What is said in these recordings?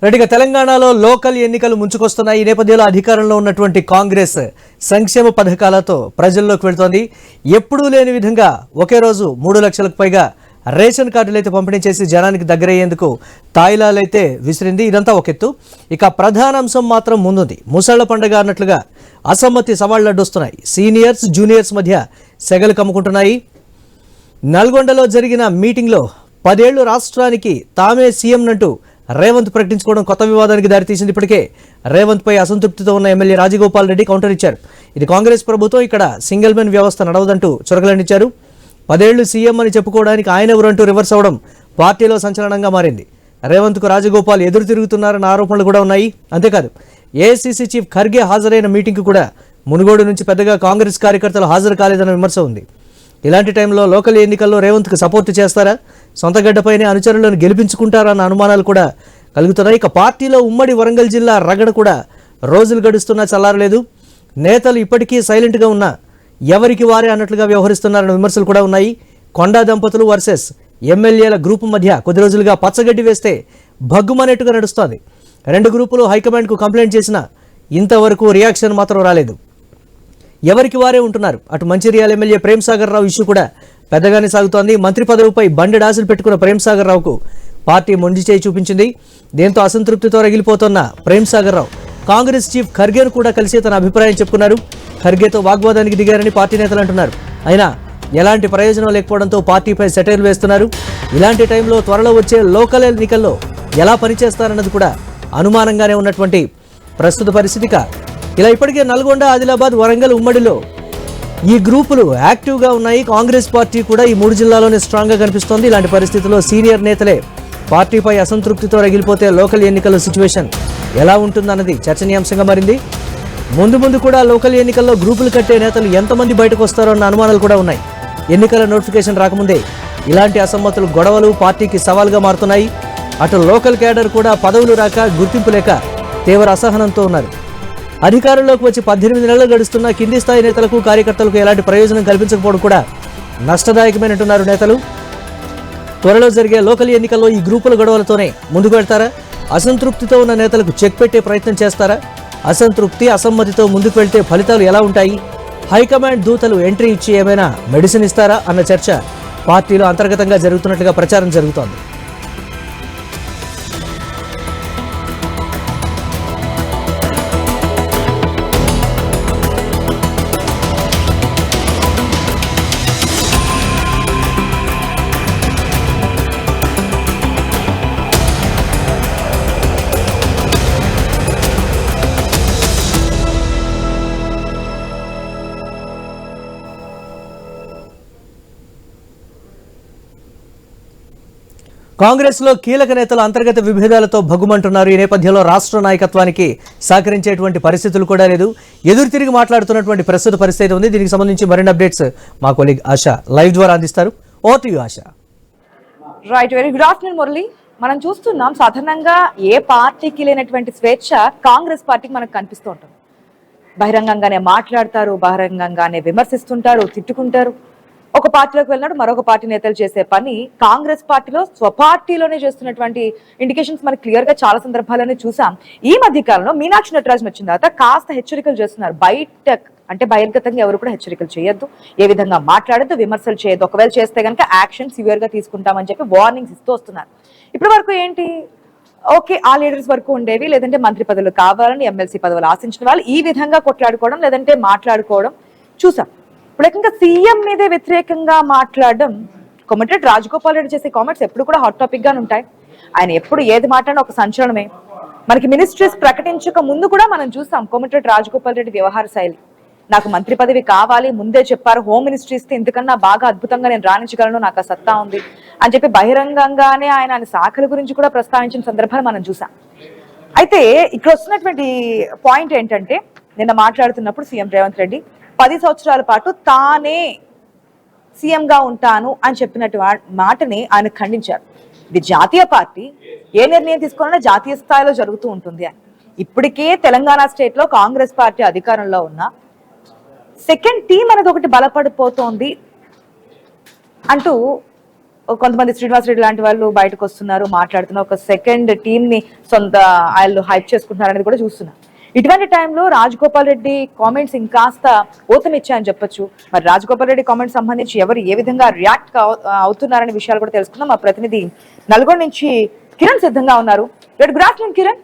రెడ్డిగా తెలంగాణలో లోకల్ ఎన్నికలు ముంచుకొస్తున్నాయి. ఈ నేపథ్యంలో అధికారంలో ఉన్నటువంటి కాంగ్రెస్ సంక్షేమ పథకాలతో ప్రజల్లోకి వెళ్తోంది. ఎప్పుడూ లేని విధంగా ఒకే రోజు 3 లక్షలకు పైగా రేషన్ కార్డులు అయితే పంపిణీ చేసి జనానికి దగ్గరయ్యేందుకు తాయిలాలైతే విసిరింది. ఇదంతా ఒక ఎత్తు. ఇక ప్రధాన అంశం మాత్రం ముందుంది. ముసళ్ల పండుగ అన్నట్లుగా అసమ్మతి సవాళ్లు అడ్డొస్తున్నాయి. సీనియర్స్ జూనియర్స్ మధ్య సెగలు కమ్ముకుంటున్నాయి. నల్గొండలో జరిగిన మీటింగ్లో 10 ఏళ్లు రాష్ట్రానికి తామే సీఎం అంటూ రేవంత్ ప్రకటించుకోవడం కొత్త వివాదానికి దారితీసింది. ఇప్పటికే రేవంత్ పై అసంతృప్తితో ఉన్న ఎమ్మెల్యే రాజగోపాల్ రెడ్డి కౌంటర్ ఇచ్చారు. ఇది కాంగ్రెస్ ప్రభుత్వం, ఇక్కడ సింగిల్ మెన్ వ్యవస్థ నడవదంటూ చురకలండించారు. 10 ఏళ్లు సీఎం అని చెప్పుకోవడానికి ఆయన ఎవరంటూ రివర్స్ అవడం పార్టీలో సంచలనంగా మారింది. రేవంత్కు రాజగోపాల్ ఎదురు తిరుగుతున్నారన్న ఆరోపణలు కూడా ఉన్నాయి. అంతేకాదు ఏఐసీసీ చీఫ్ ఖర్గే హాజరైన మీటింగ్కు కూడా మునుగోడు నుంచి పెద్దగా కాంగ్రెస్ కార్యకర్తలు హాజరు కాలేదన్న విమర్శ ఉంది. ఇలాంటి టైంలో లోకల్ ఎన్నికల్లో రేవంత్కు సపోర్ట్ చేస్తారా, సొంత గడ్డపైనే అనుచరులను గెలిపించుకుంటారా అన్న అనుమానాలు కూడా కలుగుతున్నాయి. ఇక పార్టీలో ఉమ్మడి వరంగల్ జిల్లా రగడ కూడా రోజులు గడుస్తున్నా చల్లారలేదు. నేతలు ఇప్పటికీ సైలెంట్గా ఉన్నా ఎవరికి వారే అన్నట్లుగా వ్యవహరిస్తున్నారన్న విమర్శలు కూడా ఉన్నాయి. కొండా దంపతులు వర్సెస్ ఎమ్మెల్యేల గ్రూపు మధ్య కొద్ది రోజులుగా పచ్చగడ్డి వేస్తే భగ్గుమనేట్టుగా నడుస్తోంది. 2 గ్రూపులు హైకమాండ్కు కంప్లైంట్ చేసినా ఇంతవరకు రియాక్షన్ మాత్రం రాలేదు. ఎవరికి వారే ఉంటున్నారు. అటు మంచిర్యాల ఎమ్మెల్యే ప్రేమ్ సాగర్ రావు ఇష్యూ కూడా పెద్దగానే సాగుతోంది. మంత్రి పదవిపై బండెడ్ ఆశలు పెట్టుకున్న ప్రేమ్ సాగర్ రావుకు పార్టీ మొండి చేయి చూపించింది. దీంతో అసంతృప్తితో రగిలిపోతున్న ప్రేమ్ సాగర్ రావు కాంగ్రెస్ చీఫ్ ఖర్గేను కూడా కలిసి తన అభిప్రాయం చెప్పుకున్నారు. ఖర్గేతో వాగ్వాదానికి దిగారని పార్టీ నేతలు అంటున్నారు. అయినా ఎలాంటి ప్రయోజనం లేకపోవడంతో పార్టీపై సెటైర్లు వేస్తున్నారు. ఇలాంటి టైంలో త్వరలో వచ్చే లోకల్ ఎన్నికల్లో ఎలా పనిచేస్తారన్నది కూడా అనుమానంగానే ఉన్నటువంటి ప్రస్తుత పరిస్థితిక ఇలా ఇప్పటికే నల్గొండ, ఆదిలాబాద్, వరంగల్ ఉమ్మడిలో ఈ గ్రూపులు యాక్టివ్గా ఉన్నాయి. కాంగ్రెస్ పార్టీ కూడా ఈ 3 జిల్లాల్లోనే స్ట్రాంగ్గా కనిపిస్తోంది. ఇలాంటి పరిస్థితుల్లో సీనియర్ నేతలే పార్టీపై అసంతృప్తితో రగిలిపోతే లోకల్ ఎన్నికల సిచ్యువేషన్ ఎలా ఉంటుందన్నది చర్చనీయాంశంగా మారింది. ముందు కూడా లోకల్ ఎన్నికల్లో గ్రూపులు కట్టే నేతలు ఎంతమంది బయటకు వస్తారో అన్న అనుమానాలు కూడా ఉన్నాయి. ఎన్నికల నోటిఫికేషన్ రాకముందే ఇలాంటి అసమ్మతులు, గొడవలు పార్టీకి సవాల్గా మారుతున్నాయి. అటు లోకల్ క్యాడర్ కూడా పదవులు రాక, గుర్తింపు లేక తీవ్ర అసహనంతో ఉన్నారు. అధికారంలోకి వచ్చి 18 నెలలు గడుస్తున్న కింది స్థాయి నేతలకు, కార్యకర్తలకు ఎలాంటి ప్రయోజనం కల్పించకపోవడం కూడా నష్టదాయకమైనట్టున్నారు నేతలు. త్వరలో జరిగే లోకల్ ఎన్నికల్లో ఈ గ్రూపుల గొడవలతోనే ముందుకు వెళ్తారా, అసంతృప్తితో ఉన్న నేతలకు చెక్ పెట్టే ప్రయత్నం చేస్తారా, అసంతృప్తి, అసమ్మతితో ముందుకు వెళ్తే ఫలితాలు ఎలా ఉంటాయి, హైకమాండ్ దూతలు ఎంట్రీ ఇచ్చి ఏమైనా మెడిసిన్ ఇస్తారా అన్న చర్చ పార్టీలో అంతర్గతంగా జరుగుతున్నట్లుగా ప్రచారం జరుగుతోంది. కాంగ్రెస్లో కీలక నేతలు అంతర్గత విభేదాలతో భగ్గుమంటున్నారు. ఈ నేపథ్యంలో రాష్ట్ర నాయకత్వానికి సహకరించేటువంటి పరిస్థితులు కూడా లేదు. ఎదురు తిరిగి మాట్లాడుతున్నటువంటి ప్రస్తుత పరిస్థితి ఉంది. దీనికి సంబంధించి మరిన్ని అప్డేట్స్ మా కొలీగ్ ఆశ లైవ్ ద్వారా అందిస్తారు. Over to you Asha. Right, very good afternoon Murali. మనం చూస్తున్నాం సాధారణంగా ఏ పార్టీకి లేనటువంటి స్వేచ్ఛ కాంగ్రెస్ పార్టీకి మనకు కనిపిస్తూ ఉంటుంది. బహిరంగంగానే మాట్లాడతారు, బహిరంగంగానే విమర్శిస్తుంటారు, తిట్టుకుంటారు. ఒక పార్టీలోకి వెళ్ళినప్పుడు మరొక పార్టీ నేతలు చేసే పని కాంగ్రెస్ పార్టీలో స్వపార్టీలోనే చేస్తున్నటువంటి ఇండికేషన్స్ మనకి క్లియర్ గా చాలా సందర్భాల్లోనే చూసాం. ఈ మధ్య కాలంలో మీనాక్షి నటరాజన్ వచ్చిన తర్వాత కాస్త హెచ్చరికలు చేస్తున్నారు. బహిర్గతంగా ఎవరు కూడా హెచ్చరికలు చేయొద్దు, ఏ విధంగా మాట్లాడద్దు, విమర్శలు చేయొద్దు, ఒకవేళ చేస్తే కనుక యాక్షన్ సివియర్ గా తీసుకుంటామని చెప్పి వార్నింగ్స్ ఇస్తూ వస్తున్నారు. ఇప్పటి వరకు ఏంటి, ఓకే ఆ లీడర్స్ వరకు ఉండేవి, లేదంటే మంత్రి పదవులు కావాలని, ఎమ్మెల్సీ పదవులు ఆశించిన వాళ్ళు ఈ విధంగా కొట్లాడుకోవడం, లేదంటే మాట్లాడుకోవడం చూసాం. ఇప్పుడు ఇంకా సీఎం మీదే వ్యతిరేకంగా మాట్లాడడం, కొమ్మటిరెడ్డి రాజగోపాల్ రెడ్డి చేసే కామెంట్స్ ఎప్పుడు కూడా హాట్ టాపిక్ గానే ఉంటాయి. ఆయన ఎప్పుడు ఏది మాట్లాడినా ఒక సంచలనమే. మనకి మినిస్ట్రీస్ ప్రకటించక ముందు కూడా మనం చూసాం కొమ్మటిరెడ్డి రాజగోపాల్ రెడ్డి వ్యవహార శైలి. నాకు మంత్రి పదవి కావాలి, ముందే చెప్పారు, హోమ్ మినిస్ట్రీ ఇస్తే ఇంతకన్నా బాగా అద్భుతంగా నేను రాణించగలను, నాకు ఆ సత్తా ఉంది అని చెప్పి బహిరంగంగానే ఆయన శాఖల గురించి కూడా ప్రస్తావించిన సందర్భాలు మనం చూసాం. అయితే ఇక్కడ వస్తున్నటువంటి పాయింట్ ఏంటంటే, నిన్న మాట్లాడుతున్నప్పుడు సీఎం రేవంత్ రెడ్డి 10 సంవత్సరాల పాటు తానే సీఎంగా ఉంటాను అని చెప్పినట్టు మాటని ఆయన ఖండించారు. ఇది జాతీయ పార్టీ, ఏ నిర్ణయం తీసుకోవాలన్నా జాతీయ స్థాయిలో జరుగుతూ ఉంటుంది అని. ఇప్పటికే తెలంగాణ స్టేట్ లో కాంగ్రెస్ పార్టీ అధికారంలో ఉన్న సెకండ్ టీం అనేది ఒకటి బలపడిపోతోంది అంటూ కొంతమంది శ్రీనివాస్ రెడ్డి లాంటి వాళ్ళు బయటకు వస్తున్నారు, మాట్లాడుతున్నారు, ఒక సెకండ్ టీమ్ ని సొంత వాళ్ళు హైప్ చేసుకుంటున్నారు అనేది కూడా చూస్తున్నారు. ఇటువంటి టైంలో రాజగోపాల్ రెడ్డి కామెంట్స్ ఇంకాస్త ఊతమిచ్చాయని చెప్పొచ్చు. మరి రాజగోపాల్ రెడ్డి కామెంట్స్ సంబంధించి ఎవరు ఏ విధంగా రియాక్ట్ అవుతున్నారనే విషయాలు కూడా తెలుసుకుందాం. మా ప్రతినిధి నల్గొండ నుంచి కిరణ్ సిద్ధంగా ఉన్నారు. Good afternoon Kiran.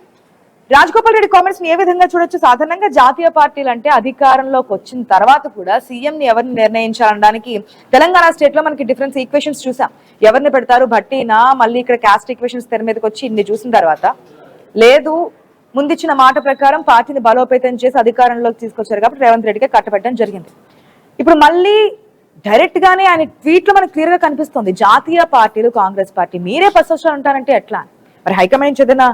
Rajagopal Reddy comments ని ఏ విధంగా చూడొచ్చు? సాధారణంగా జాతీయ పార్టీలు అంటే అధికారంలోకి వచ్చిన తర్వాత కూడా సీఎం ని ఎవరిని నిర్ణయించాలనడానికి తెలంగాణ స్టేట్ లో మనకి డిఫరెన్స్ ఈక్వేషన్స్ చూసాం. ఎవరిని పెడతారు, భట్టీనా, మళ్ళీ ఇక్కడ కాస్ట్ ఈక్వేషన్స్ తెర మీదకి వచ్చి ఇన్ని చూసిన తర్వాత లేదు, ముందిచ్చిన మాట ప్రకారం పార్టీని బలోపేతం చేసి అధికారంలోకి తీసుకొచ్చారు కాబట్టి రేవంత్ రెడ్డికి కట్టబెట్టడం జరిగింది. ఇప్పుడు మళ్ళీ డైరెక్ట్ గానే ఆయన ట్వీట్ లో మనకు క్లియర్ గా కనిపిస్తుంది, జాతీయ పార్టీలు కాంగ్రెస్ పార్టీ మీరే పర్సెప్షన్ ఉంటారంటే ఎట్లా? మరి హైకమాండ్ నుంచి ఏదైనా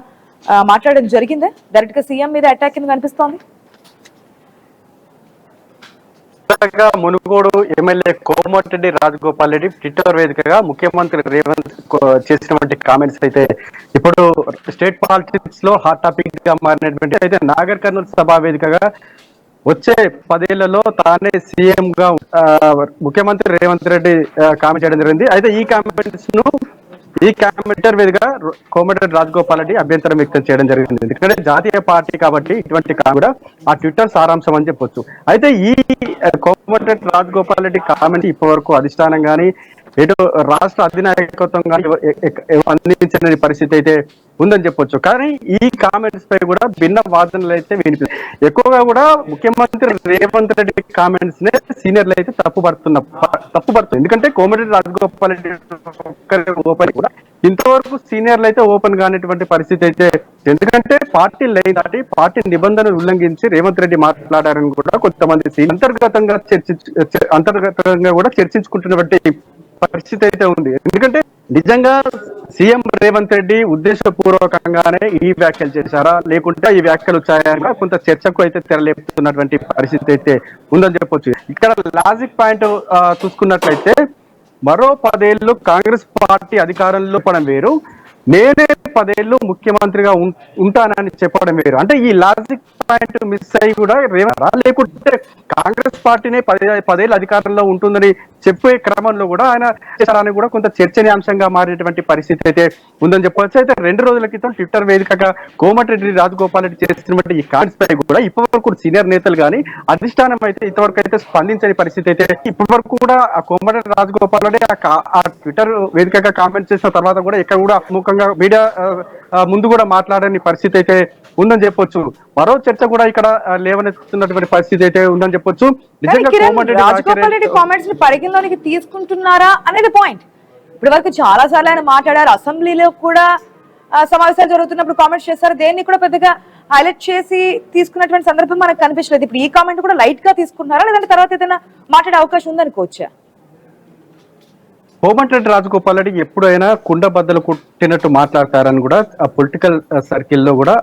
మాట్లాడడం జరిగిందే? డైరెక్ట్ గా సీఎం మీద అటాక్ కింద కనిపిస్తోంది. మునుగోడు ఎమ్మెల్యే కోమటిరెడ్డి రాజగోపాల్ రెడ్డి ట్విట్టర్ వేదికగా ముఖ్యమంత్రి రేవంత్ చేసినటువంటి కామెంట్స్ అయితే ఇప్పుడు స్టేట్ పాలిటిక్స్ లో హాట్ టాపిక్ గా మారినటువంటి అయితే నాగర్ కర్నూలు సభా వేదికగా వచ్చే 10 ఏళ్లలో తానే సీఎం గా ముఖ్యమంత్రి రేవంత్ రెడ్డి కామెంట్ చేయడం జరిగింది. అయితే ఈ కామెంటర్ మీదుగా కోమటిరెడ్డి రాజగోపాల్ రెడ్డి అభ్యంతరం వ్యక్తం చేయడం జరిగింది. ఎందుకంటే జాతీయ పార్టీ కాబట్టి ఇటువంటి కూడా ఆ ట్విట్టర్ సారాంశం అని చెప్పొచ్చు. అయితే ఈ కోమటిరెడ్డి రాజగోపాల్ రెడ్డి కామెంట్ ఇప్పటి వరకు అధిష్టానం కానీ ఎటు రాష్ట్ర అధినాయకత్వం కానీ అందించిన పరిస్థితి అయితే ఉందని చెప్పొచ్చు. కానీ ఈ కామెంట్స్ పై కూడా భిన్న వాదనలు అయితే వినిపిస్తాయి. ఎక్కువగా కూడా ముఖ్యమంత్రి రేవంత్ రెడ్డి కామెంట్స్ నే సీనియర్లు అయితే తప్పుపడుతుంది. ఎందుకంటే కోమటిరెడ్డి రాజగోపాల్ రెడ్డి ఓపెన్ కూడా ఇంతవరకు సీనియర్లు అయితే ఓపెన్ కానిటువంటి పరిస్థితి అయితే, ఎందుకంటే పార్టీ లైన్ దాటి పార్టీ నిబంధనలు ఉల్లంఘించి రేవంత్ రెడ్డి మాట్లాడారని కూడా కొంతమంది అంతర్గతంగా కూడా చర్చించుకుంటున్నటువంటి పరిస్థితి అయితే ఉంది. ఎందుకంటే నిజంగా సీఎం రేవంత్ రెడ్డి ఉద్దేశపూర్వకంగానే ఈ వ్యాఖ్యలు చేశారా, లేకుంటే ఈ వ్యాఖ్యలు వచ్చాయని కొంత చర్చకు అయితే తెరలేపుతున్నటువంటి పరిస్థితి అయితే ఉందని చెప్పొచ్చు. ఇక్కడ లాజిక్ పాయింట్ చూసుకున్నట్లయితే మరో 10 ఏళ్ళు కాంగ్రెస్ పార్టీ అధికారంలో పడడం వేరు, నేనే 10 ఏళ్ళు ముఖ్యమంత్రిగా ఉంటానని చెప్పడం వేరు. అంటే ఈ లాజిక్ పాయింట్ మిస్ అయ్యి కూడా లేకుంటే కాంగ్రెస్ పార్టీనే 10 ఏళ్ళు అధికారంలో ఉంటుందని చెప్పే క్రమంలో కూడా ఆయన చేశారని కూడా కొంత చర్చనీయాంశంగా మారేటువంటి పరిస్థితి అయితే ఉందని చెప్పవచ్చు. అయితే 2 రోజుల క్రితం ట్విట్టర్ వేదికగా కోమటిరెడ్డి రాజగోపాల్ రెడ్డి చేస్తున్నటువంటి ఈ కామెంట్స్ పై కూడా ఇప్పటివరకు సీనియర్ నేతలు కానీ అధిష్టానం అయితే ఇంతవరకు అయితే స్పందించని పరిస్థితి అయితే ఇప్పటివరకు కూడా ఆ కోమటిరెడ్డి రాజగోపాల్ రెడ్డి ఆ ట్విట్టర్ వేదికగా కామెంట్ చేసిన తర్వాత కూడా ఇక్కడ కూడా ముఖంగా మీడియా ముందు కూడా మాట్లాడని పరిస్థితి అయితే ఉందని చెప్పొచ్చు. మరో చర్చ కూడా ఇక్కడ లేవనెత్తుతున్నటువంటి పరిస్థితి అయితే ఉందని చెప్పొచ్చు. రాజగోపాల్ రెడ్డి కామెంట్స్ ని పరిగణలోనికి తీసుకుంటున్నారా అనేది పాయింట్. ఇప్పటి వరకు చాలా సార్లు ఆయన మాట్లాడారు, అసెంబ్లీలో కూడా సమావేశాలు జరుగుతున్నప్పుడు కామెంట్స్ చేస్తారు, దేన్ని కూడా పెద్దగా హైలైట్ చేసి తీసుకున్నటువంటి సందర్భం మనకు కనిపించలేదు. ఇప్పుడు ఈ కామెంట్ కూడా లైట్ గా తీసుకున్నారా, లేదంటే తర్వాత ఏదైనా మాట్లాడే అవకాశం ఉందనుకోవచ్చా? కోమటిరెడ్డి రాజగోపాల్ రెడ్డి ఎప్పుడైనా కుండ బద్దలు కొట్టినట్టు మాట్లాడతారని కూడా పొలిటికల్ సర్కిల్లో కూడా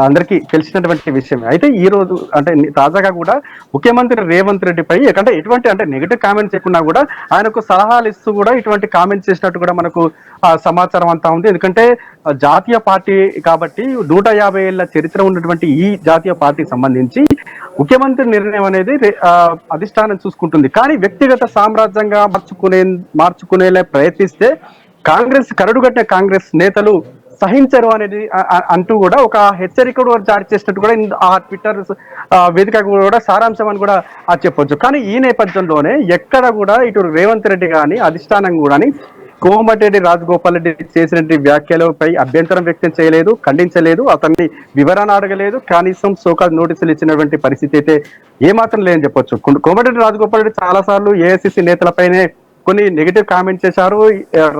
అందరికీ తెలిసినటువంటి విషయమే. అయితే ఈ రోజు అంటే తాజాగా కూడా ముఖ్యమంత్రి రేవంత్ రెడ్డిపై ఎటువంటి నెగిటివ్ కామెంట్స్ చెప్పినా కూడా ఆయనకు సలహాలు ఇస్తూ కూడా ఇటువంటి కామెంట్స్ చేసినట్టు కూడా మనకు సమాచారం అంతా ఉంది. ఎందుకంటే జాతీయ పార్టీ కాబట్టి 150 ఏళ్ల చరిత్ర ఉన్నటువంటి ఈ జాతీయ పార్టీకి సంబంధించి ముఖ్యమంత్రి నిర్ణయం అనేది అధిష్టానం చూసుకుంటుంది. కానీ వ్యక్తిగత సామ్రాజ్యంగా మార్చుకునేలా ప్రయత్నిస్తే కరడుగట్టిన కాంగ్రెస్ నేతలు సహించరు అనేది అంటూ కూడా ఒక హెచ్చరిక కూడా జారీ చేసినట్టు కూడా ఆ ట్విట్టర్ వేదిక కూడా సారాంశం అని కూడా చెప్పొచ్చు. కానీ ఈ నేపథ్యంలోనే ఎక్కడ కూడా ఇటు రేవంత్ రెడ్డి కానీ అధిష్టానం కూడా కోమటిరెడ్డి రాజగోపాల్ రెడ్డి చేసినటువంటి వ్యాఖ్యలపై అభ్యంతరం వ్యక్తం చేయలేదు, ఖండించలేదు, అతన్ని వివరణ అడగలేదు, కనీసం సోకాల్ నోటీసులు ఇచ్చినటువంటి పరిస్థితి అయితే ఏమాత్రం లేదని చెప్పొచ్చు. కోమటిరెడ్డి రాజగోపాల్ రెడ్డి చాలా సార్లు ఏఐసిసి నేతలపైనే కొన్ని నెగిటివ్ కామెంట్ చేశారు,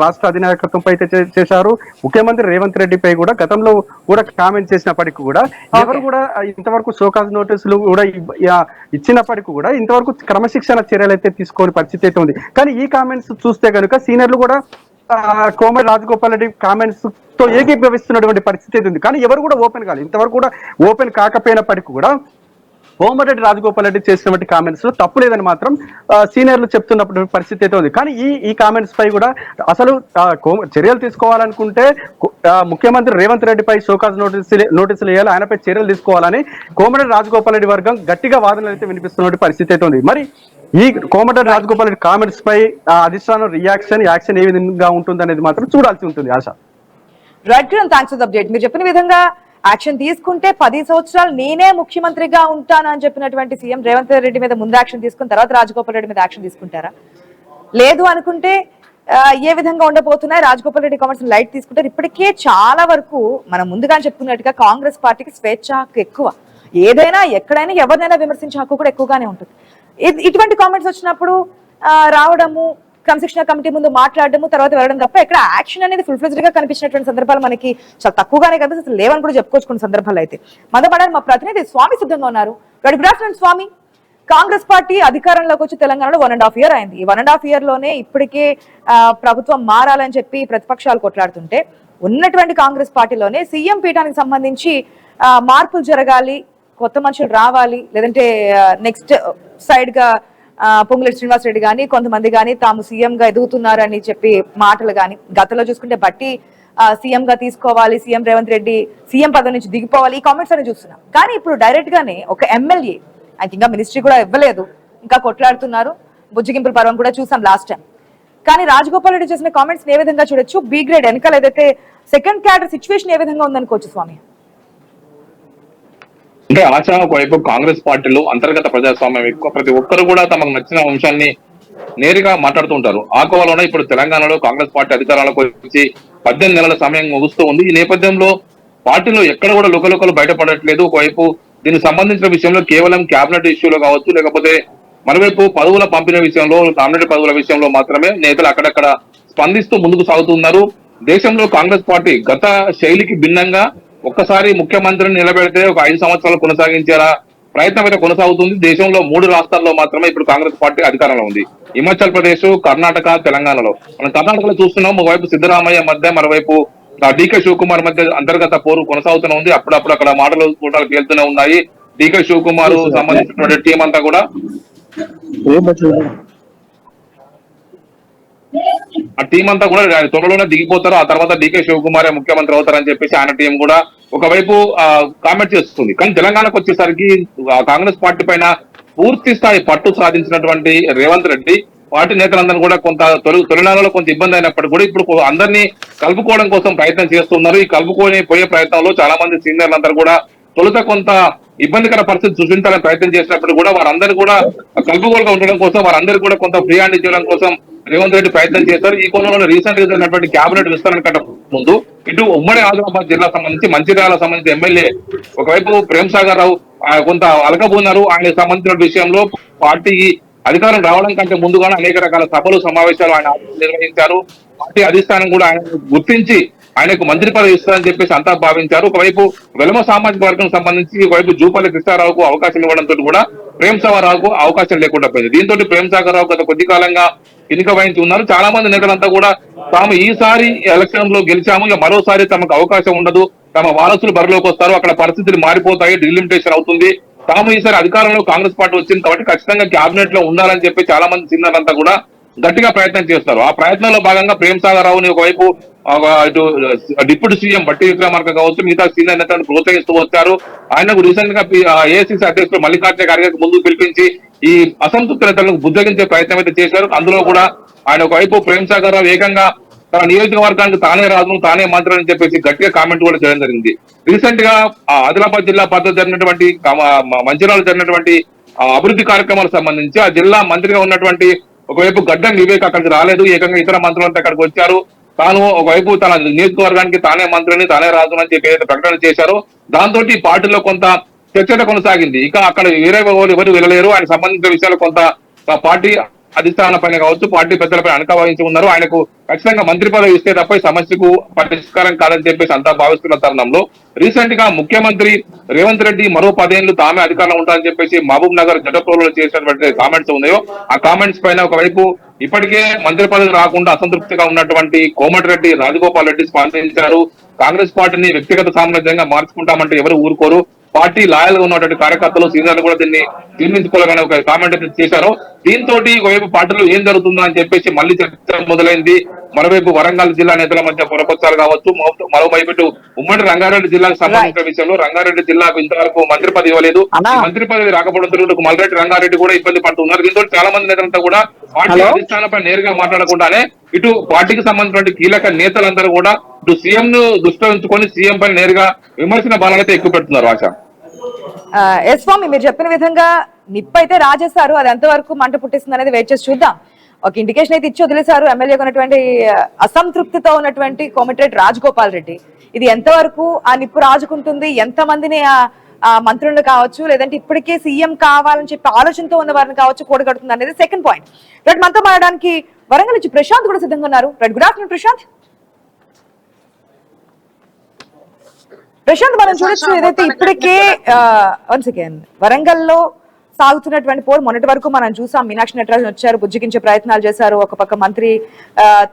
రాష్ట్ర అధినాయకత్వంపై చేశారు. ముఖ్యమంత్రి రేవంత్ రెడ్డిపై కూడా గతంలో కూడా కామెంట్ చేసినప్పటికీ కూడా ఎవరు కూడా ఇంతవరకు షోకాజ్ నోటీసులు కూడా ఇచ్చినప్పటికీ కూడా ఇంతవరకు క్రమశిక్షణ చర్యలు అయితే తీసుకోని పరిస్థితి అయితే ఉంది. కానీ ఈ కామెంట్స్ చూస్తే కనుక సీనియర్లు కూడా కోమటిరెడ్డి రాజగోపాల్ రెడ్డి కామెంట్స్ తో ఏకీభవిస్తున్నటువంటి పరిస్థితి అయితే ఉంది. కానీ ఎవరు కూడా ఓపెన్ కాలేదు, ఇంతవరకు కూడా ఓపెన్ కాకపోయినప్పటికీ కూడా కోమటిరెడ్డి రాజగోపాల్ రెడ్డి చేసినటువంటి కామెంట్స్ లో తప్పు లేదని మాత్రం సీనియర్లు చెప్తున్నప్పుడు పరిస్థితి అయితే ఉంది. కానీ ఈ కామెంట్స్ పై కూడా అసలు చర్యలు తీసుకోవాలనుకుంటే ముఖ్యమంత్రి రేవంత్ రెడ్డిపై షోకాజ్ నోటీసులు వేయాలి, ఆయనపై చర్యలు తీసుకోవాలని కోమటిరెడ్డి రాజగోపాల్ రెడ్డి వర్గం గట్టిగా వాదనలు అయితే వినిపిస్తున్న పరిస్థితి అయితే ఉంది. మరి ఈ కోమటిరెడ్డి రాజగోపాల్ రెడ్డి కామెంట్స్ పై అధిష్టానం యాక్షన్ ఏ విధంగా ఉంటుంది అనేది మాత్రం చూడాల్సి ఉంటుంది. ఆశ. Right Kiran, thanks for the update. మీరు చెప్పిన విధంగా యాక్షన్ తీసుకుంటే 10 సంవత్సరాలు నేనే ముఖ్యమంత్రిగా ఉంటాను అని చెప్పినటువంటి సీఎం రేవంత్ రెడ్డి మీద ముందు యాక్షన్ తీసుకుని తర్వాత రాజగోపాల్ రెడ్డి మీద యాక్షన్ తీసుకుంటారా? లేదు అనుకుంటే ఏ విధంగా ఉండబోతున్నాయి రాజగోపాల్ రెడ్డి కామెంట్స్ లైట్ తీసుకుంటారు? ఇప్పటికే చాలా వరకు మనం ముందుగా చెప్పుకున్నట్టుగా కాంగ్రెస్ పార్టీకి స్వేచ్ఛ హక్కు ఎక్కువ, ఏదైనా ఎక్కడైనా ఎవరినైనా విమర్శించే హక్కు కూడా ఎక్కువగానే ఉంటుంది. ఇటువంటి కామెంట్స్ వచ్చినప్పుడు రావడము, క్రమశిక్షణ కమిటీ ముందు మాట్లాడడము, తర్వాత వెళ్ళడం తప్ప ఇక్కడ యాక్షన్ అనేది ఫుల్ ఫ్లెజ్డ్ గా కనిపించినటువంటి సందర్భాలు మనకి చాలా తక్కువగానే కనిపిస్తుంది. అసలు లేవని కూడా చెప్పుకోవచ్చుకున్న సందర్భాలు అయితే మనతో మా ప్రతినిధి స్వామి సిద్ధంగా ఉన్నారు. గుడ్ ఆఫ్టర్నూన్ స్వామి. కాంగ్రెస్ పార్టీ అధికారంలోకి వచ్చి తెలంగాణలో 1.5 year అయింది. ఈ 1.5 year లోనే ఇప్పటికే ప్రభుత్వం మారాలని చెప్పి ప్రతిపక్షాలు కొట్లాడుతుంటే ఉన్నటువంటి కాంగ్రెస్ పార్టీలోనే సీఎం పీఠానికి సంబంధించి మార్పులు జరగాలి, కొత్త మనుషులు రావాలి, లేదంటే నెక్స్ట్ సైడ్ గా పొంగులేటి శ్రీనివాస్ రెడ్డి గాని కొంతమంది గాని తాము సీఎం గా ఎదుగుతున్నారని చెప్పి మాటలు గాని, గతంలో చూసుకుంటే బట్టి సీఎం గా తీసుకోవాలి, సీఎం రేవంత్ రెడ్డి సీఎం పదవి నుంచి దిగిపోవాలి, ఈ కామెంట్స్ అని చూస్తున్నాం. కానీ ఇప్పుడు డైరెక్ట్ గానే ఒక ఎమ్మెల్యే, ఆయనకి ఇంకా మినిస్ట్రీ కూడా ఇవ్వలేదు, ఇంకా కొట్లాడుతున్నారు, బుజ్జిగింపుల పర్వం కూడా చూసాం లాస్ట్ టైం. కానీ రాజగోపాల్ రెడ్డి చేసిన కామెంట్స్ ఏ విధంగా చూడొచ్చు? బి గ్రేడ్ వెనకాల ఏదైతే సెకండ్ క్యాడర్ సిచ్యువేషన్ ఏ విధంగా ఉందనుకోవచ్చు స్వామి? అంటే ఆశ ఒకవైపు కాంగ్రెస్ పార్టీలో అంతర్గత ప్రజాస్వామ్యం ఎక్కువ, ప్రతి ఒక్కరు కూడా తమకు నచ్చిన అంశాన్ని నేరుగా మాట్లాడుతుంటారు. ఆ కోవలోనే ఇప్పుడు తెలంగాణలో కాంగ్రెస్ పార్టీ అధికారంలోకి వచ్చి 18 నెలల సమయం ముగుస్తూ ఉంది. ఈ నేపథ్యంలో పార్టీలో ఎక్కడ కూడా లుకలుకలు బయటపడట్లేదు. ఒకవైపు దీనికి సంబంధించిన విషయంలో కేవలం క్యాబినెట్ ఇష్యూలో కావచ్చు, లేకపోతే మరోవైపు పదవుల పంపిణీ విషయంలో, నామినేటెడ్ పదవుల విషయంలో మాత్రమే నేతలు అక్కడక్కడ స్పందిస్తూ ముందుకు సాగుతున్నారు. దేశంలో కాంగ్రెస్ పార్టీ గత శైలికి భిన్నంగా ఒక్కసారి ముఖ్యమంత్రిని నిలబెడితే ఒక 5 సంవత్సరాలు కొనసాగించేలా ప్రయత్నం అయితే కొనసాగుతుంది. దేశంలో 3 రాష్ట్రాల్లో మాత్రమే ఇప్పుడు కాంగ్రెస్ పార్టీ అధికారంలో ఉంది. హిమాచల్ ప్రదేశ్, కర్ణాటక, తెలంగాణలో. మనం కర్ణాటకలో చూస్తున్నాం, ఒకవైపు సిద్ధరామయ్య మధ్య, మరోవైపు డీకే శివకుమార్ మధ్య అంతర్గత పోరు కొనసాగుతూనే ఉంది. అప్పుడప్పుడు అక్కడ మాటలు కూటాలు తేలుతూనే ఉన్నాయి. డీకే శివకుమార్ సంబంధించినటువంటి టీం అంతా కూడా ఆ టీం అంతా కూడా త్వరలోనే దిగిపోతారు. ఆ తర్వాత డీకే శివకుమారే ముఖ్యమంత్రి అవుతారని చెప్పేసి ఆయన టీం కూడా ఒకవైపు కామెంట్ చేస్తుంది. కానీ తెలంగాణకు వచ్చేసరికి కాంగ్రెస్ పార్టీ పైన పూర్తి స్థాయి పట్టు సాధించినటువంటి రేవంత్ రెడ్డి పార్టీ నేతలందరూ కూడా కొంత తొలినాలలో కొంత ఇబ్బంది అయినప్పటికీ కూడా ఇప్పుడు అందరినీ కలుపుకోవడం కోసం ప్రయత్నం చేస్తున్నారు. ఈ కలుపుకొని పోయే ప్రయత్నంలో చాలా మంది సీనియర్లందరూ కూడా తొలుత కొంత ఇబ్బందికర పరిస్థితి సృష్టించాలని ప్రయత్నం చేసినప్పుడు కూడా వారందరూ కూడా కలుపుకోలుగా ఉండడం కోసం, వారందరూ కూడా కొంత ఫ్రీ హ్యాండ్ ఇచ్చడం కోసం రేవంత్ రెడ్డి ప్రయత్నం చేశారు. ఈ కోణంలో రీసెంట్ గా జరిగినటువంటి క్యాబినెట్ విస్తరణ కంటే ముందు ఇటు ఉమ్మడి ఆదిలాబాద్ జిల్లా సంబంధించి మంచిర్యాల సంబంధించి ఎమ్మెల్యే ఒకవైపు ప్రేమ్ సాగర్ రావు కొంత అలకబోన్నారు. ఆయనకు సంబంధించిన విషయంలో పార్టీ అధికారం రావడం కంటే ముందుగానే అనేక రకాల సభలు సమావేశాలు ఆయన నిర్వహించారు. పార్టీ అధిష్టానం కూడా ఆయన గుర్తించి ఆయనకు మంత్రి పదవి ఇస్తారని చెప్పేసి అంతా భావించారు. ఒకవైపు వెలమ సామాజిక వర్గం సంబంధించి ఒకవైపు జూపల్లి కృష్ణారావుకు అవకాశం ఇవ్వడంతో కూడా ప్రేమ్ సాగర్ రావుకు అవకాశం లేకుండా పోయింది. దీంతో ప్రేమ్ సాగర్ రావు గత కొద్ది కాలంగా ఎన్నిక వహించి ఉన్నారు. చాలా మంది నేతలంతా కూడా తాము ఈసారి ఎలక్షన్ లో గెలిచాము, ఇక మరోసారి తమకు అవకాశం ఉండదు, తమ వారసులు బరిలోకి వస్తారు, అక్కడ పరిస్థితులు మారిపోతాయి, డిలిమిటేషన్ అవుతుంది, తాము ఈసారి అధికారంలో కాంగ్రెస్ పార్టీ వచ్చింది కాబట్టి ఖచ్చితంగా క్యాబినెట్ లో ఉండాలని చెప్పి చాలా మంది సీనియర్లు అంతా కూడా గట్టిగా ప్రయత్నం చేస్తారు. ఆ ప్రయత్నంలో భాగంగా ప్రేమ్ సాగర్ రావుని ఒకవైపు ఇటు డిప్యూటీ సీఎం బట్టి విక్రమార్క కావచ్చు, మిగతా సీనియర్ నేతలను ప్రోత్సహిస్తూ వచ్చారు. ఆయనకు రీసెంట్ గా ఏఐసీసీ అధ్యక్షుడు మల్లికార్జున ఖార్గే ముందుకు పిలిపించి ఈ అసంతృప్త నేతలను బుద్ధగించే ప్రయత్నం అయితే చేశారు. అందులో కూడా ఆయన ఒకవైపు ప్రేమ్ సాగర్ రావు ఏకంగా తన నియోజకవర్గానికి తానే రాజును తానే మంత్రి అని చెప్పేసి గట్టిగా కామెంట్ కూడా చేయడం జరిగింది. రీసెంట్ గా ఆదిలాబాద్ జిల్లా పరిధిలో జరిగినటువంటి మంచిర్యాలలో జరిగినటువంటి అభివృద్ధి కార్యక్రమాలకు సంబంధించి ఆ జిల్లా మంత్రిగా ఉన్నటువంటి ఒకవైపు గడ్డం వివేక్ అక్కడికి రాలేదు, ఏకంగా ఇతర మంత్రులంతా అక్కడికి వచ్చారు. తాను ఒకవైపు తన నియోజకవర్గానికి తానే మంత్రిని తానే రాజును అని చెప్పి ప్రకటన చేశారు. దాంతో పార్టీలో కొంత చర్చ కొనసాగింది. ఇక అక్కడ వేరే ఎవరు వెళ్ళలేరు. ఆయన సంబంధించిన విషయాలు కొంత పార్టీ అధిష్టానం పైన కావచ్చు, పార్టీ పెద్దలపై అనక వహించి ఉన్నారు. ఆయనకు ఖచ్చితంగా మంత్రి పదవి ఇస్తే తప్ప ఈ సమస్యకు పరిష్కారం కాదని చెప్పేసి అంతా భావిస్తున్న తరుణంలో రీసెంట్ గా ముఖ్యమంత్రి రేవంత్ రెడ్డి మరో 10 ఏళ్లు తామే అధికారంలో ఉంటారని చెప్పేసి మహబూబ్ నగర్ జటప్రోలో చేసినటువంటి కామెంట్స్ ఉన్నాయో ఆ కామెంట్స్ పైన ఒకవైపు ఇప్పటికే మంత్రి పదవి రాకుండా అసంతృప్తిగా ఉన్నటువంటి కోమటిరెడ్డి రాజగోపాల్ రెడ్డి స్పందించారు. కాంగ్రెస్ పార్టీని వ్యక్తిగత సామ్రాజ్యంగా మార్చుకుంటామంటే ఎవరు ఊరుకోరు, పార్టీ లాయల్ గా ఉన్నటువంటి కార్యకర్తలు సీనియర్లు కూడా దీన్ని తీర్మించుకోవాలని ఒక కామెంట్ అయితే చేశారు. దీంతో ఒకవైపు పార్టీలో ఏం జరుగుతుందో అని చెప్పేసి మళ్ళీ చర్చ మొదలైంది. మరోవైపు వరంగల్ జిల్లా నేతల మధ్య పొరపచ్చాలు కావచ్చు, మరోవైపు ఉమ్మడి రంగారెడ్డి జిల్లాకు సంబంధించిన విషయంలో రంగారెడ్డి జిల్లాకు ఇంతవరకు మంత్రి పదవి ఇవ్వలేదు. మంత్రి పదవి రాకపోవడంతో మల్రెడ్డి రంగారెడ్డి కూడా ఇబ్బంది పడుతున్నారు. దీంతో చాలా మంది నేతలంతా కూడా పార్టీ అధిష్టానంపై నేరుగా మాట్లాడకుండానే ఇటు పార్టీకి సంబంధించిన కీలక నేతలందరూ కూడా ఇటు సీఎం ను దృష్టిలో ఉంచుకొని సీఎం పై నేరుగా విమర్శన బాలనైతే ఎక్కువ పెడుతున్నారు. ఆశ స్వామి, మీరు చెప్పిన విధంగా నిప్పు అయితే రాజేశారు, అది ఎంతవరకు మంట పుట్టిస్తుంది అనేది వెయిట్ చేసి చూద్దాం. ఒక ఇండికేషన్ అయితే ఇచ్చి వదిలేశారు ఎమ్మెల్యేగా ఉన్నటువంటి అసంతృప్తితో ఉన్నటువంటి కోమటిరెడ్డి రాజగోపాల్ రెడ్డి. ఇది ఎంతవరకు ఆ నిప్పు రాజుకుంటుంది, ఎంతమందిని ఆ మంత్రులను కావచ్చు, లేదంటే ఇప్పటికే సీఎం కావాలని చెప్పి ఆలోచనతో ఉన్న వారిని కావచ్చు కూడగడుతుంది అనేది సెకండ్ పాయింట్. రైట్, మనతో మాట్లాడడానికి వరంగల్ నుంచి ప్రశాంత్ కూడా సిద్ధంగా ఉన్నారు. Right, good afternoon Prashant. Prashant, మనం చూడొచ్చు ఏదైతే ఇప్పటికే వన్స్ అగైన్ వరంగల్లో సాగుతున్నటువంటి పోర్ మొన్నటి వరకు మనం చూసాం. మీనాక్షి నటరాజన్ వచ్చారు, బుజ్జిగించే ప్రయత్నాలు చేశారు. ఒక పక్క మంత్రి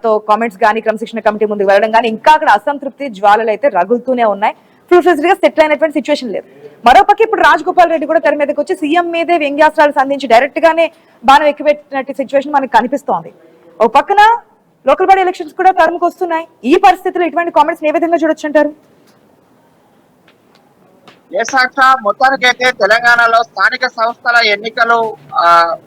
తో కామెంట్స్ కానీ క్రమశిక్షణ కమిటీ ముందుకు వెళ్ళడం కానీ, ఇంకా అక్కడ అసంతృప్తి జ్వాలలు అయితే రగులుతూనే ఉన్నాయి. ఫుల్ ఫ్లెడ్జ్డ్ గా సెటిల్ అయినటువంటి సిచ్యువేషన్ లేదు. మరోపక్క ఇప్పుడు రాజగోపాల్ రెడ్డి కూడా తెర మీదకి వచ్చి సీఎం మీదే వ్యంగ్యాస్త్రాలు సంధించి డైరెక్ట్ గానే బాణం ఎక్కుపెట్టినట్టు సిచ్యువేషన్ మనకు కనిపిస్తోంది. ఒక పక్కన లోకల్ బాడీ ఎలక్షన్స్ కూడా తరుముకు వస్తున్నాయి. ఈ పరిస్థితుల్లో ఇటువంటి కామెంట్స్ ఏ విధంగా చూడొచ్చు అంటారు? మొత్తానికైతే తెలంగాణలో స్థానిక సంస్థల ఎన్నికలు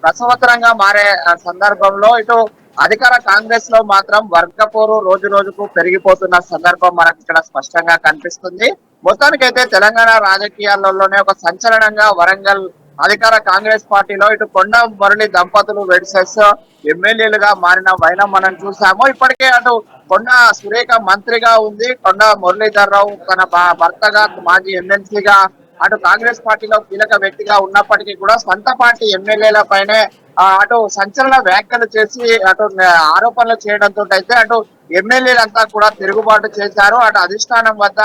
రసవత్తరంగా మారే సందర్భంలో ఇటు అధికార కాంగ్రెస్ లో మాత్రం వర్గపోరు రోజు రోజుకు పెరిగిపోతున్న సందర్భం మనకి ఇక్కడ స్పష్టంగా కనిపిస్తుంది. మొత్తానికైతే తెలంగాణ రాజకీయాలలోనే ఒక సంచలనంగా వరంగల్ అధికార కాంగ్రెస్ పార్టీలో ఇటు కొండ మురళి దంపతులు వెడ్సెస్ ఎమ్మెల్యేలుగా మారిన వైనం మనం చూసాము. ఇప్పటికే అటు కొండ సురేఖ మంత్రిగా ఉంది, కొండ మురళీధర్ రావు తన భర్తగా మాజీ ఎమ్మెల్సీగా అటు కాంగ్రెస్ పార్టీలో కీలక వ్యక్తిగా ఉన్నప్పటికీ కూడా సొంత పార్టీ ఎమ్మెల్యేల పైనే అటు సంచలన వ్యాఖ్యలు చేసి అటు ఆరోపణలు చేయడంతో అయితే అటు ఎమ్మెల్యేలంతా కూడా తిరుగుబాటు చేశారు. అటు అధిష్టానం వద్ద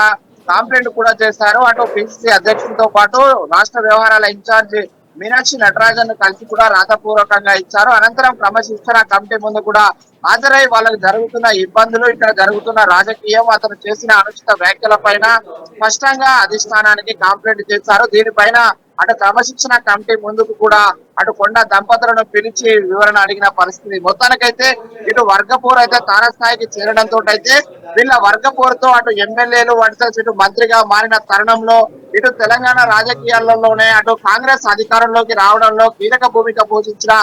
కంప్లైంట్ కూడా చేశారు. అటు పిసిసి అధ్యక్షుడితో పాటు రాష్ట్ర వ్యవహారాల ఇన్ఛార్జి మీనాక్షి నటరాజన్ కలిసి కూడా రాతపూర్వకంగా ఇచ్చారు. అనంతరం క్రమశిక్షణ కమిటీ ముందు కూడా హాజరై వాళ్ళకు జరుగుతున్న ఇబ్బందులు, ఇక్కడ జరుగుతున్న రాజకీయం, అతను చేసిన అనుచిత వ్యాఖ్యల పైన స్పష్టంగా అధిష్టానానికి కంప్లైంట్ చేశారు. దీనిపైన అటు క్రమశిక్షణ కమిటీ ముందుకు కూడా అటు కొండ దంపతులను పిలిచి వివరణ అడిగిన పరిస్థితి. మొత్తానికైతే ఇటు వర్గపోరు అయితే తారస్థాయికి చేరడంతో అయితే వీళ్ళ వర్గపోరుతో అటు ఎమ్మెల్యేలు వర్సెస్ ఇటు మంత్రిగా మారిన తరుణంలో ఇటు తెలంగాణ రాజకీయాలలోనే అటు కాంగ్రెస్ అధికారంలోకి రావడంలో కీలక భూమిక పోషించిన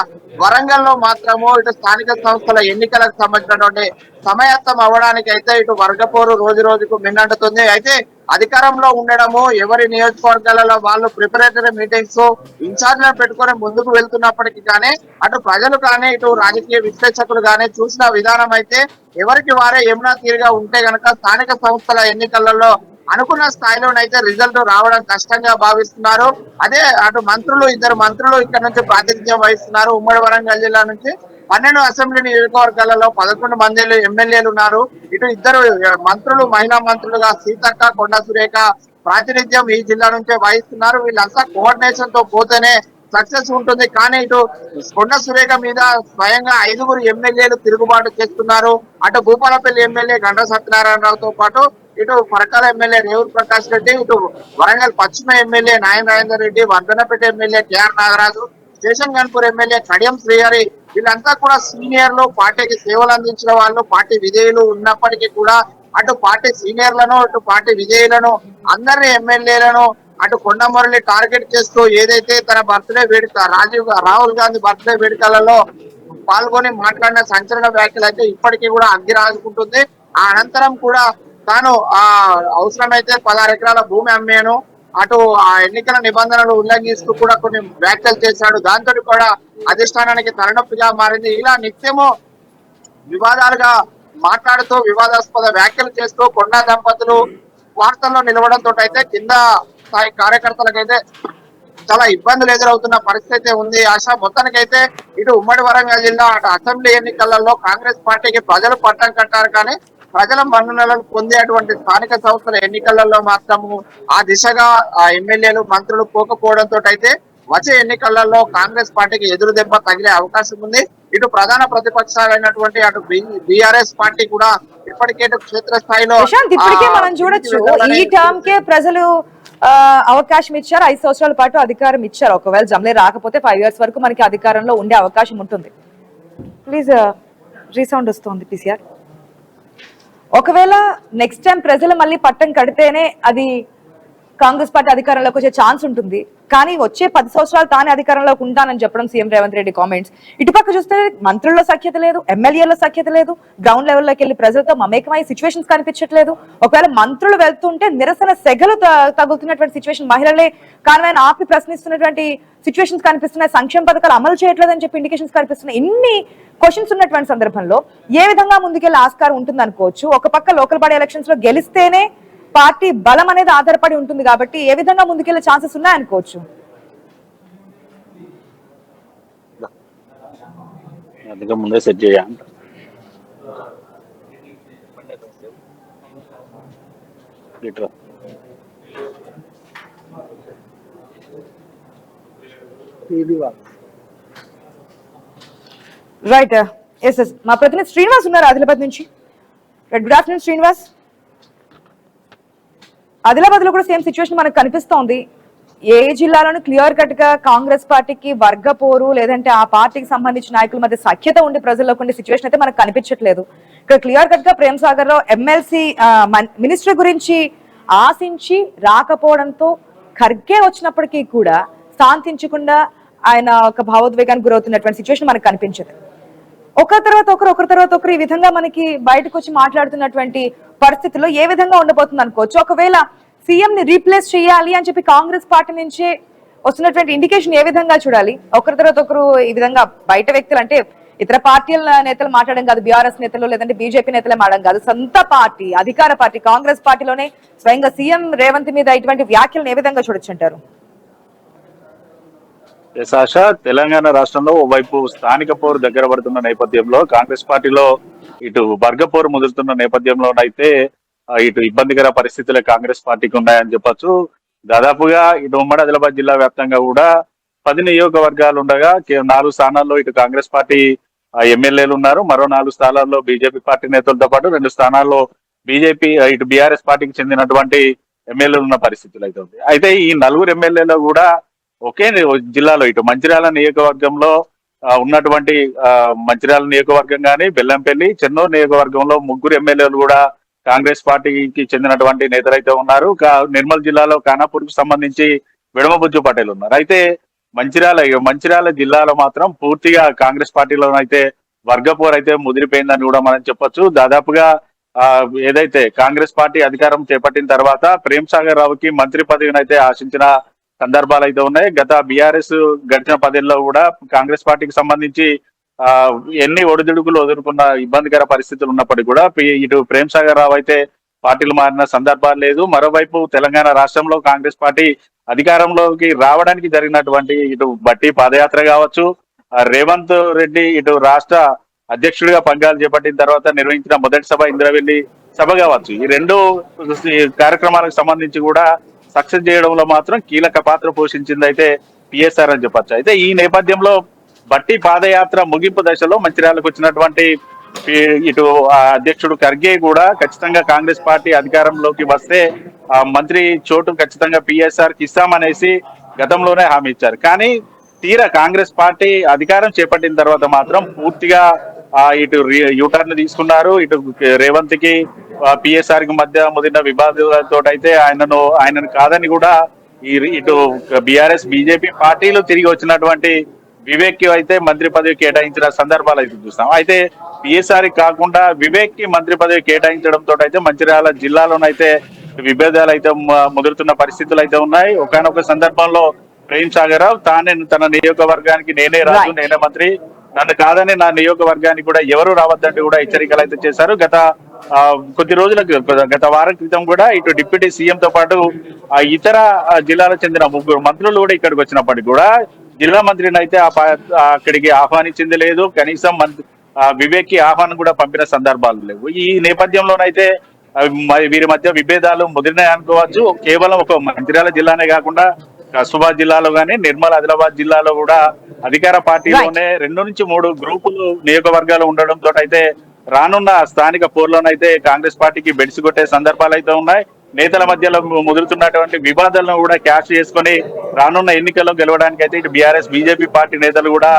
వరంగల్ లో మాత్రము ఇటు స్థానిక సంస్థల ఎన్నికలకు సంబంధించినటువంటి సమాయత్తం అవ్వడానికి అయితే ఇటు వర్గపోరు రోజు రోజుకు మిన్నంటుతుంది. అయితే అధికారంలో ఉండడము, ఎవరి నియోజకవర్గాలలో వాళ్ళు ప్రిపరేటరీ మీటింగ్స్ ఇన్ఛార్జ్లను పెట్టుకొని ముందుకు వెళ్తున్నప్పటికీ కానీ అటు ప్రజలు కానీ ఇటు రాజకీయ విశ్లేషకులు కానీ చూసిన విధానం అయితే ఎవరికి వారే యమునా తీరుగా ఉంటే గనక స్థానిక సంస్థల ఎన్నికలలో అనుకున్న స్థాయిలోనైతే రిజల్ట్ రావడం కష్టంగా భావిస్తున్నారు. అదే అటు ఇద్దరు మంత్రులు ఇక్కడ నుంచి ప్రాతినిధ్యం వహిస్తున్నారు. ఉమ్మడి వరంగల్ జిల్లా నుంచి 12 అసెంబ్లీ నియోజకవర్గాలలో 11 మంది ఎమ్మెల్యేలు ఉన్నారు. ఇటు ఇద్దరు మంత్రులు మహిళా మంత్రులుగా సీతక్క, కొండ సురేఖ ప్రాతినిధ్యం ఈ జిల్లా నుంచే వహిస్తున్నారు. వీళ్ళంతా కోఆర్డినేషన్ తో పోతేనే సక్సెస్ ఉంటుంది. కానీ ఇటు కొండ సురేఖ మీద స్వయంగా 5 ఎమ్మెల్యేలు తిరుగుబాటు చేస్తున్నారు. అటు భూపాలపల్లి ఎమ్మెల్యే గండ్ర సత్యనారాయణరావుతో పాటు ఇటు పరకాల ఎమ్మెల్యే రేవూరు ప్రకాష్ రెడ్డి, ఇటు వరంగల్ పశ్చిమ MLA Nayana Rajender Reddy, Wardhannapet MLA KR Nagaraju, station Ghanpur MLA Kadiyam Srihari వీళ్ళంతా కూడా సీనియర్లు, పార్టీకి సేవలు అందించిన వాళ్ళు, పార్టీ విధేయులు ఉన్నప్పటికీ కూడా అటు పార్టీ సీనియర్లను అటు పార్టీ విధేయులను అందరిని ఎమ్మెల్యేలను అటు కొండ మురళి టార్గెట్ చేస్తూ ఏదైతే తన బర్త్డే వేడుక రాహుల్ గాంధీ బర్త్డే వేడుకలలో పాల్గొని మాట్లాడిన సంచలన వ్యాఖ్యలు అయితే ఇప్పటికీ కూడా అగ్గి రాజుకుంటుంది. ఆ అనంతరం కూడా తాను అవసరమైతే 16 ఎకరాల భూమి అమ్మాను, అటు ఆ ఎన్నికల నిబంధనలు ఉల్లంఘిస్తూ కూడా కొన్ని వ్యాఖ్యలు చేశాడు. దాంతో కూడా అధిష్టానానికి తలనొప్పిగా మారింది. ఇలా నిత్యము వివాదాలుగా మాట్లాడుతూ వివాదాస్పద వ్యాఖ్యలు చేస్తూ కొండా దంపతులు వార్తల్లో నిలవడంతో అయితే కింద స్థాయి కార్యకర్తలకైతే చాలా ఇబ్బందులు ఎదురవుతున్న పరిస్థితి ఉంది. ఆశ మొత్తానికైతే ఇటు ఉమ్మడి వరంగల్ జిల్లా అటు అసెంబ్లీ ఎన్నికలలో కాంగ్రెస్ పార్టీకి ప్రజలు పట్టం కట్టారు. కానీ ప్రజల మన్ననలను పొందేటువంటి స్థానిక సంస్థల ఎన్నికలలో మాత్రము ఆ దిశగా ఆ ఎమ్మెల్యేలు మంత్రులు పోకపోవడంతో అయితే వచ్చే ఎన్నికలలో కాంగ్రెస్ పార్టీకి ఎదురు దెబ్బ తగిలే అవకాశం ఉంది. ఇటు ప్రధాన ప్రతిపక్షాలైనటువంటి అటు బీఆర్ఎస్ పార్టీ కూడా ఇప్పటికే క్షేత్రస్థాయిలో ఇప్పటికే మనం చూడొచ్చు ఈ టర్మ్ కే ప్రజలు అవకాశం ఇచ్చారు, 5 సంవత్సరాల పాటు అధికారం ఇచ్చారు. ఒకవేళ జమ్లే రాకపోతే 5 years వరకు మనకి అధికారంలో ఉండే అవకాశం ఉంటుంది. ప్లీజ్ రీసౌండ్ వస్తుంది పీసీఆర్. ఒకవేళ నెక్స్ట్ టైం ప్రజలు మళ్ళీ పట్టం కడితేనే అది కాంగ్రెస్ పార్టీ అధికారంలోకి వచ్చే ఛాన్స్ ఉంటుంది. కానీ వచ్చే 10 సంవత్సరాలు తానే అధికారంలోకి ఉంటానని చెప్పడం సీఎం రేవంత్ రెడ్డి కామెంట్స్. ఇటుపక్క చూస్తే మంత్రుల్లో సఖ్యత లేదు, ఎమ్మెల్యేలో సఖ్యత లేదు, గ్రౌండ్ లెవెల్లోకి వెళ్ళి ప్రజలతో మమేకమై సిచ్యువేషన్స్ కనిపించట్లేదు. ఒకవేళ మంత్రులు వెళ్తుంటే నిరసన సెగలు తగులుతున్నటువంటి సిచ్యువేషన్, మహిళలే కాన్వాయ్ని ఆపి ప్రశ్నిస్తున్నటువంటి సిచ్యువేషన్స్ కనిపిస్తున్నాయి, సంక్షేమ పథకాలు అమలు చేయట్లేదని చెప్పి ఇండికేషన్స్ కనిపిస్తున్నాయి. ఇన్ని క్వశ్చన్స్ ఉన్నటువంటి సందర్భంలో ఏ విధంగా ముందుకెళ్ళే ఆస్కారం ఉంటుంది అనుకోవచ్చు? ఒక పక్క లోకల్ బాడీ ఎలక్షన్స్ లో గెలిస్తేనే పార్టీ బలం అనేది ఆధారపడి ఉంటుంది కాబట్టి ఏ విధంగా ముందుకెళ్లే ఛాన్సెస్ ఉన్నాయనుకోవచ్చు? ముందే సెట్ చేయాలి. రైట్, ఎస్ ఎస్ మా ప్రతినిధి శ్రీనివాస్ ఉన్నారు ఆదిలాబాద్ నుంచి. Good afternoon Srinivas. ఆదిలాబాద్ లో కూడా సేమ్ సిచ్యువేషన్ మనకు కనిపిస్తోంది. ఏ జిల్లాలోనూ క్లియర్ కట్ గా కాంగ్రెస్ పార్టీకి వర్గపోరు లేదంటే ఆ పార్టీకి సంబంధించిన నాయకుల మధ్య సఖ్యత ఉండి ప్రజల్లోకి ఉండే సిచ్యువేషన్ అయితే మనకు కనిపించట్లేదు. ఇక్కడ క్లియర్ కట్ గా ప్రేమ్ సాగర్ లో ఎమ్మెల్సీ మినిస్టర్ గురించి ఆశించి రాకపోవడంతో ఖర్గే వచ్చినప్పటికీ కూడా శాంతించకుండా ఆయన ఒక భావోద్వేగానికి గురవుతున్నటువంటి సిచ్యువేషన్ మనకు కనిపించదు. ఒకరి తర్వాత ఒకరు ఈ విధంగా మనకి బయటకు వచ్చి మాట్లాడుతున్నటువంటి పరిస్థితుల్లో ఏ విధంగా ఉండబోతుంది అనుకోవచ్చు? ఒకవేళ సీఎం ని రీప్లేస్ చేయాలి అని చెప్పి కాంగ్రెస్ పార్టీ నుంచే వస్తున్నటువంటి ఇండికేషన్ ఏ విధంగా చూడాలి? ఒకరి తర్వాత ఒకరు ఈ విధంగా బయట వ్యక్తులు అంటే ఇతర పార్టీల నేతలు మాట్లాడడం కాదు, బీఆర్ఎస్ నేతలు లేదంటే బీజేపీ నేతలే మాట్లాడడం కాదు, సొంత పార్టీ అధికార పార్టీ కాంగ్రెస్ పార్టీలోనే స్వయంగా సీఎం రేవంత్ మీద ఇటువంటి వ్యాఖ్యలను ఏ విధంగా చూడొచ్చు అంటారు? ఆశ, తెలంగాణ రాష్ట్రంలో ఓవైపు స్థానిక పోరు దగ్గర పడుతున్న నేపథ్యంలో కాంగ్రెస్ పార్టీలో ఇటు వర్గ పోరు ముదురుతున్న నేపథ్యంలోనైతే ఇటు ఇబ్బందికర పరిస్థితులే కాంగ్రెస్ పార్టీకి ఉన్నాయని చెప్పొచ్చు. దాదాపుగా ఇటు ఉమ్మడి ఆదిలాబాద్ జిల్లా వ్యాప్తంగా కూడా 10 నియోజకవర్గాలు ఉండగా 4 స్థానాల్లో ఇటు కాంగ్రెస్ పార్టీ ఎమ్మెల్యేలు ఉన్నారు, మరో 4 స్థానాల్లో బీజేపీ పార్టీ నేతలతో పాటు 2 స్థానాల్లో బీజేపీ ఇటు బీఆర్ఎస్ పార్టీకి చెందినటువంటి ఎమ్మెల్యేలు ఉన్న పరిస్థితులు అయితే ఉంది. అయితే ఈ 4 ఎమ్మెల్యేలు కూడా ఒకే జిల్లాలో ఇటు మంచిర్యాల నియోజకవర్గంలో ఉన్నటువంటి మంచిర్యాల నియోజకవర్గం కానీ బెల్లంపల్లి, చెన్నూరు నియోజకవర్గంలో 3 ఎమ్మెల్యేలు కూడా కాంగ్రెస్ పార్టీకి చెందినటువంటి నేతలైతే ఉన్నారు. నిర్మల్ జిల్లాలో ఖానాపూర్ కు సంబంధించి విడమబుజ్జు పటేల్ ఉన్నారు. అయితే మంచిర్యాల జిల్లాలో మాత్రం పూర్తిగా కాంగ్రెస్ పార్టీలోనైతే వర్గపోరు అయితే ముదిరిపోయిందని కూడా మనం చెప్పొచ్చు. దాదాపుగా ఏదైతే కాంగ్రెస్ పార్టీ అధికారం చేపట్టిన తర్వాత ప్రేమ్ సాగర్ రావుకి మంత్రి పదవిని అయితే ఆశించిన సందర్భాలు అయితే ఉన్నాయి. గత బీఆర్ఎస్ గడిచిన 10 ఏళ్లలో కూడా కాంగ్రెస్ పార్టీకి సంబంధించి ఎన్ని ఒడిదుడుకులు ఎదుర్కొన్న ఇబ్బందికర పరిస్థితులు ఉన్నప్పటికీ కూడా ఇటు ప్రేమ్ సాగర్ రావు అయితే పార్టీలు మారిన సందర్భాలు లేదు. మరోవైపు తెలంగాణ రాష్ట్రంలో కాంగ్రెస్ పార్టీ అధికారంలోకి రావడానికి జరిగినటువంటి ఇటు బట్టి పాదయాత్ర కావచ్చు, రేవంత్ రెడ్డి ఇటు రాష్ట్ర అధ్యక్షుడిగా పగ్గాలు చేపట్టిన తర్వాత నిర్వహించిన మొదటి సభ ఇంద్రవెల్లి సభ కావచ్చు, ఈ 2 కార్యక్రమాలకు సంబంధించి కూడా సక్సెస్ చేయడంలో మాత్రం కీలక పాత్ర పోషించింది అయితే పిఎస్ఆర్ అని చెప్పొచ్చు. అయితే ఈ నేపథ్యంలో బట్టి పాదయాత్ర ముగింపు దశలో మంచిర్యాలకు వచ్చినటువంటి ఇటు అధ్యక్షుడు ఖర్గే కూడా ఖచ్చితంగా కాంగ్రెస్ పార్టీ అధికారంలోకి వస్తే మంత్రి చోటు ఖచ్చితంగా పిఎస్ఆర్ కి ఇస్తామనేసి గతంలోనే హామీ ఇచ్చారు. కానీ తీరా కాంగ్రెస్ పార్టీ అధికారం చేపట్టిన తర్వాత మాత్రం పూర్తిగా ఇటు యూటర్న్ తీసుకున్నారు. ఇటు రేవంత్ కి పిఎస్ఆర్ కి మధ్య ముదిరిన వివాదాలతో అయితే ఆయనను కాదని కూడా ఇటు బీఆర్ఎస్ బీజేపీ పార్టీలు తిరిగి వచ్చినటువంటి వివేక్ కి అయితే మంత్రి పదవి కేటాయించిన సందర్భాలు అయితే చూస్తాం. అయితే పిఎస్ఆర్ కాకుండా వివేక్ కి మంత్రి పదవి కేటాయించడంతో అయితే మంచిర్యాల జిల్లాలోనైతే విభేదాలు అయితే ముదురుతున్న పరిస్థితులు అయితే ఉన్నాయి. ఒకానొక సందర్భంలో ప్రేమ్ సాగర్ రావు తన నియోజకవర్గానికి నేనే రాజు, నేనే మంత్రి, నన్ను కాదని నా నియోజకవర్గానికి కూడా ఎవరు రావద్దంటే కూడా హెచ్చరికలు అయితే చేశారు. గత వారం క్రితం కూడా ఇటు డిప్యూటీ సీఎం తో పాటు ఇతర జిల్లాలకు చెందిన 3 మంత్రులు కూడా ఇక్కడికి వచ్చినప్పటికీ కూడా జిల్లా మంత్రిని అయితే అక్కడికి ఆహ్వానించింది లేదు. కనీసం వివేక్ కి ఆహ్వానం కూడా పంపిన సందర్భాలు లేవు. ఈ నేపథ్యంలోనైతే వీరి మధ్య విభేదాలు ముదిరినాయి అనుకోవచ్చు. కేవలం ఒక మంచిర్యాల జిల్లానే కాకుండా కస్తూర్బా జిల్లాలో గానీ నిర్మల్ ఆదిలాబాద్ జిల్లాలో కూడా అధికార పార్టీలోనే 2 నుంచి 3 గ్రూపులు నియోజకవర్గాలు ఉండడంతో అయితే రానున్న స్థానిక పోర్లోనైతే కాంగ్రెస్ పార్టీకి బెడిసి కొట్టే సందర్భాలు అయితే ఉన్నాయి. నేతల మధ్యలో ముదురుతున్నటువంటి వివాదాలను కూడా క్యాష్ చేసుకొని రానున్న ఎన్నికల్లో గెలవడానికి అయితే ఇటు బీఆర్ఎస్ బీజేపీ పార్టీ నేతలు కూడా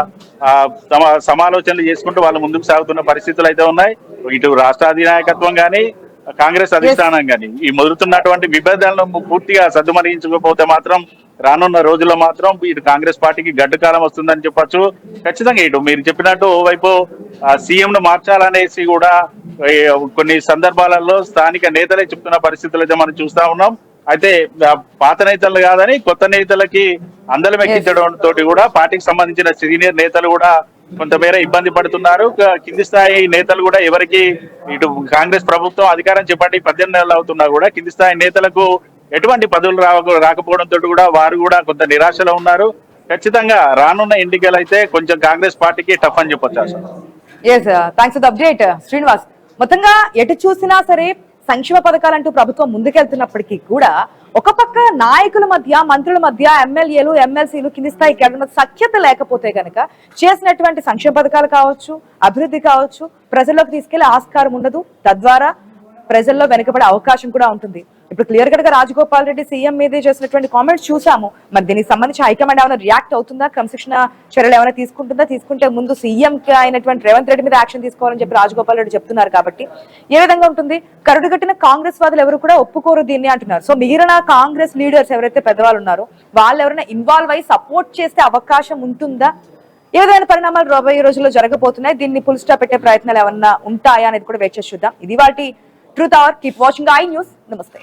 తమ సమాలోచనలు చేసుకుంటూ వాళ్ళు ముందుకు సాగుతున్న పరిస్థితులు అయితే ఉన్నాయి. ఇటు రాష్ట్ర అధినాయకత్వం కానీ కాంగ్రెస్ అధిష్టానం కానీ ఈ ముదురుతున్నటువంటి విభేదాలను పూర్తిగా సద్దుమణించకపోతే మాత్రం రానున్న రోజుల్లో మాత్రం ఇటు కాంగ్రెస్ పార్టీకి గడ్డు కాలం వస్తుందని చెప్పొచ్చు. ఖచ్చితంగా ఇటు మీరు చెప్పినట్టు ఓవైపు సీఎం ను మార్చాలనేసి కూడా కొన్ని సందర్భాలలో స్థానిక నేతలే చెప్తున్న పరిస్థితులు అయితే మనం చూస్తా ఉన్నాం. అయితే పాత నేతలు కాదని కొత్త నేతలకి అందలం ఎక్కించడం తోటి కూడా పార్టీకి సంబంధించిన సీనియర్ నేతలు కూడా కొంతమేర ఇబ్బంది పడుతున్నారు. కింది స్థాయి నేతలు కూడా ఎవరికి ఇటు కాంగ్రెస్ ప్రభుత్వం అధికారం చేపట్టి 18 నెలలు అవుతున్నా కూడా కింది స్థాయి నేతలకు ఎటువంటి పదవులు రాకపోవడంతో కూడా వారు కూడా కొంత నిరాశలో ఉన్నారు. ఖచ్చితంగా రానున్న ఎన్నికలు అయితే కొంచెం కాంగ్రెస్ పార్టీకి టఫ్ అని చెప్పొచ్చు. Thanks for the update Srinivas. మొత్తంగా ఎటు చూసినా సరే సంక్షేమ పథకాలంటూ ప్రభుత్వం ముందుకెళ్తున్నప్పటికీ కూడా ఒక పక్క నాయకుల మధ్య, మంత్రుల మధ్య, ఎమ్మెల్యేలు, ఎమ్మెల్సీలు, కింది స్థాయి కేడర్ సఖ్యత లేకపోతే కనుక చేసినటువంటి సంక్షేమ పథకాలు కావచ్చు, అభివృద్ధి కావచ్చు, ప్రజల్లోకి తీసుకెళ్లే ఆస్కారం ఉండదు. తద్వారా ప్రజల్లో వెనుకబడే అవకాశం కూడా ఉంటుంది. ఇప్పుడు క్లియర్ కట్ గా రాజగోపాల్ రెడ్డి సీఎం మీద చేసినటువంటి కామెంట్స్ చూసాము. మరి దీనికి సంబంధించి హైకమాండ్ ఏమైనా రియాక్ట్ అవుతుందా, క్రమశిక్షణ చర్యలు ఏమైనా తీసుకుంటుందా? తీసుకుంటే ముందు సీఎం కి అయినటువంటి రేవంత్ రెడ్డి మీద యాక్షన్ తీసుకోవాలని చెప్పి రాజగోపాల్ రెడ్డి చెప్తున్నారు. కాబట్టి ఏ విధంగా ఉంటుంది? కరుడుగట్టిన కాంగ్రెస్ వాదులు ఎవరు కూడా ఒప్పుకోరు దీన్ని అంటున్నారు. సో మిగిలిన కాంగ్రెస్ లీడర్స్ ఎవరైతే పెద్దవాళ్ళు ఉన్నారో వాళ్ళు ఎవరైనా ఇన్వాల్వ్ అయ్యి సపోర్ట్ చేసే అవకాశం ఉంటుందా? ఏ విధమైన పరిణామాలు రాబోయే రోజుల్లో జరగబోతున్నాయి? దీన్ని ఫుల్ స్టాప్ పెట్టే ప్రయత్నాలు ఏమన్నా ఉంటాయా అనేది కూడా వెయిట్ చేసి చూద్దాం. ఇది వాటి truth hour. Keep watching I news. నమస్తే.